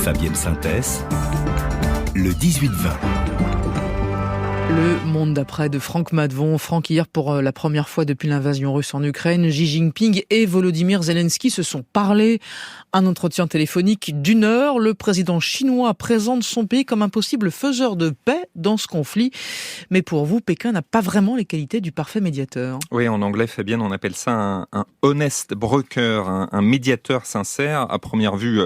Fabienne Synthèse, le 18-20. Le monde d'après de Franck Madvon. Franck, hier, pour la première fois depuis l'invasion russe en Ukraine, Xi Jinping et Volodymyr Zelensky se sont parlé. Un entretien téléphonique d'1 heure. Le président chinois présente son pays comme un possible faiseur de paix dans ce conflit. Mais pour vous, Pékin n'a pas vraiment les qualités du parfait médiateur. Oui, en anglais, Fabienne, on appelle ça un honest broker, un médiateur sincère. À première vue,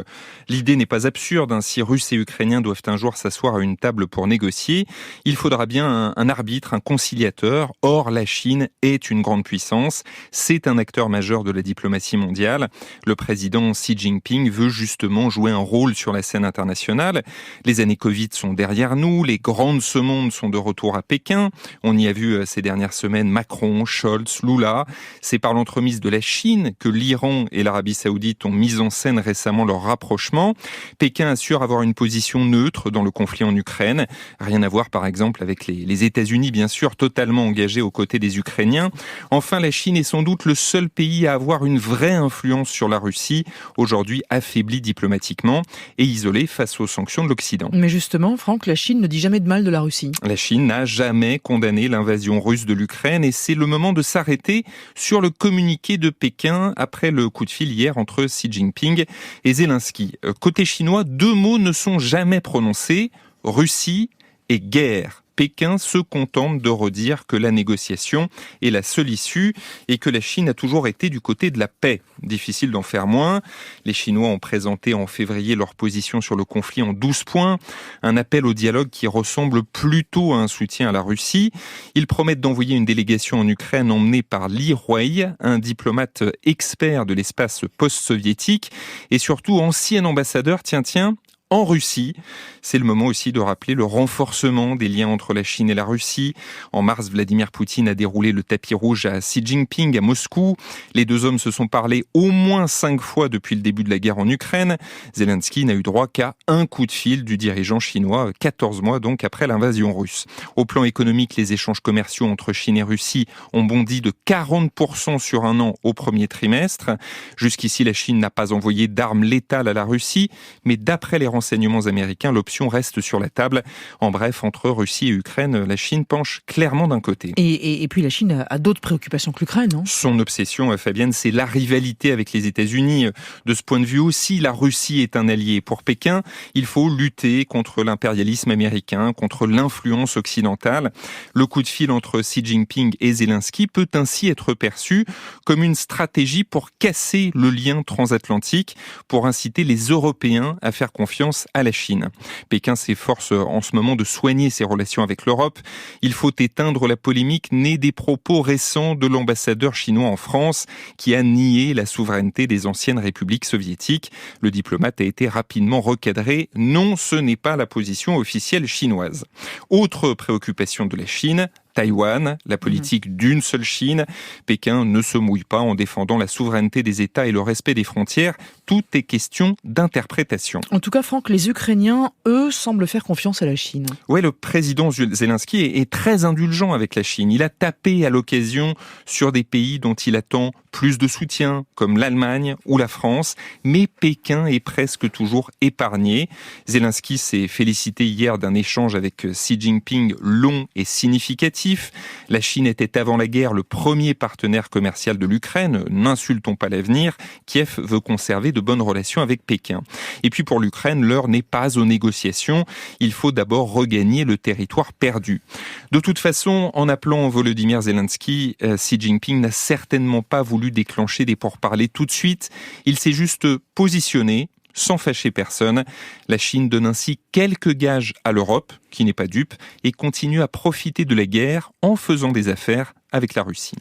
l'idée n'est pas absurde. Si Russes et Ukrainiens doivent un jour s'asseoir à une table pour négocier, il faudra bien un arbitre, un conciliateur. Or, la Chine est une grande puissance. C'est un acteur majeur de la diplomatie mondiale. Le président Xi Jinping veut justement jouer un rôle sur la scène internationale. Les années Covid sont derrière nous. Les grands de ce monde sont de retour à Pékin. On y a vu ces dernières semaines Macron, Scholz, Lula. C'est par l'entremise de la Chine que l'Iran et l'Arabie Saoudite ont mis en scène récemment leur rapprochement. Pékin assure avoir une position neutre dans le conflit en Ukraine. Rien à voir par exemple avec les États-Unis, bien sûr, totalement engagés aux côtés des Ukrainiens. Enfin, la Chine est sans doute le seul pays à avoir une vraie influence sur la Russie, aujourd'hui affaiblie diplomatiquement et isolée face aux sanctions de l'Occident. Mais justement, Franck, la Chine ne dit jamais de mal de la Russie. La Chine n'a jamais condamné l'invasion russe de l'Ukraine et c'est le moment de s'arrêter sur le communiqué de Pékin après le coup de fil hier entre Xi Jinping et Zelensky. Côté chinois, 2 mots ne sont jamais prononcés, Russie et guerre. Pékin se contente de redire que la négociation est la seule issue et que la Chine a toujours été du côté de la paix. Difficile d'en faire moins. Les Chinois ont présenté en février leur position sur le conflit en 12 points. Un appel au dialogue qui ressemble plutôt à un soutien à la Russie. Ils promettent d'envoyer une délégation en Ukraine emmenée par Li Huai, un diplomate expert de l'espace post-soviétique et surtout ancien ambassadeur, en Russie. C'est le moment aussi de rappeler le renforcement des liens entre la Chine et la Russie. En mars, Vladimir Poutine a déroulé le tapis rouge à Xi Jinping à Moscou. Les 2 hommes se sont parlé au moins 5 fois depuis le début de la guerre en Ukraine. Zelensky n'a eu droit qu'à un coup de fil du dirigeant chinois, 14 mois donc après l'invasion russe. Au plan économique, les échanges commerciaux entre Chine et Russie ont bondi de 40% sur un an au premier trimestre. Jusqu'ici, la Chine n'a pas envoyé d'armes létales à la Russie, mais d'après les renseignements américains, l'option reste sur la table. En bref, entre Russie et Ukraine, la Chine penche clairement d'un côté. Et puis la Chine a d'autres préoccupations que l'Ukraine, non ? Son obsession, Fabienne, c'est la rivalité avec les États-Unis. De ce point de vue aussi, la Russie est un allié. Pour Pékin, il faut lutter contre l'impérialisme américain, contre l'influence occidentale. Le coup de fil entre Xi Jinping et Zelensky peut ainsi être perçu comme une stratégie pour casser le lien transatlantique, pour inciter les Européens à faire confiance à la Chine. Pékin s'efforce en ce moment de soigner ses relations avec l'Europe. Il faut éteindre la polémique née des propos récents de l'ambassadeur chinois en France qui a nié la souveraineté des anciennes républiques soviétiques. Le diplomate a été rapidement recadré. Non, ce n'est pas la position officielle chinoise. Autre préoccupation de la Chine, Taïwan, la politique d'une seule Chine. Pékin ne se mouille pas en défendant la souveraineté des États et le respect des frontières. Tout est question d'interprétation. En tout cas, Franck, les Ukrainiens, eux, semblent faire confiance à la Chine. Oui, le président Zelensky est très indulgent avec la Chine. Il a tapé à l'occasion sur des pays dont il attend plus de soutien, comme l'Allemagne ou la France, mais Pékin est presque toujours épargné. Zelensky s'est félicité hier d'un échange avec Xi Jinping long et significatif. La Chine était avant la guerre le premier partenaire commercial de l'Ukraine. N'insultons pas l'avenir. Kiev veut conserver de bonnes relations avec Pékin. Et puis pour l'Ukraine, l'heure n'est pas aux négociations. Il faut d'abord regagner le territoire perdu. De toute façon, en appelant Volodymyr Zelensky, Xi Jinping n'a certainement pas voulu déclencher des pourparlers tout de suite. Il s'est juste positionné, sans fâcher personne. La Chine donne ainsi quelques gages à l'Europe, qui n'est pas dupe, et continue à profiter de la guerre en faisant des affaires avec la Russie.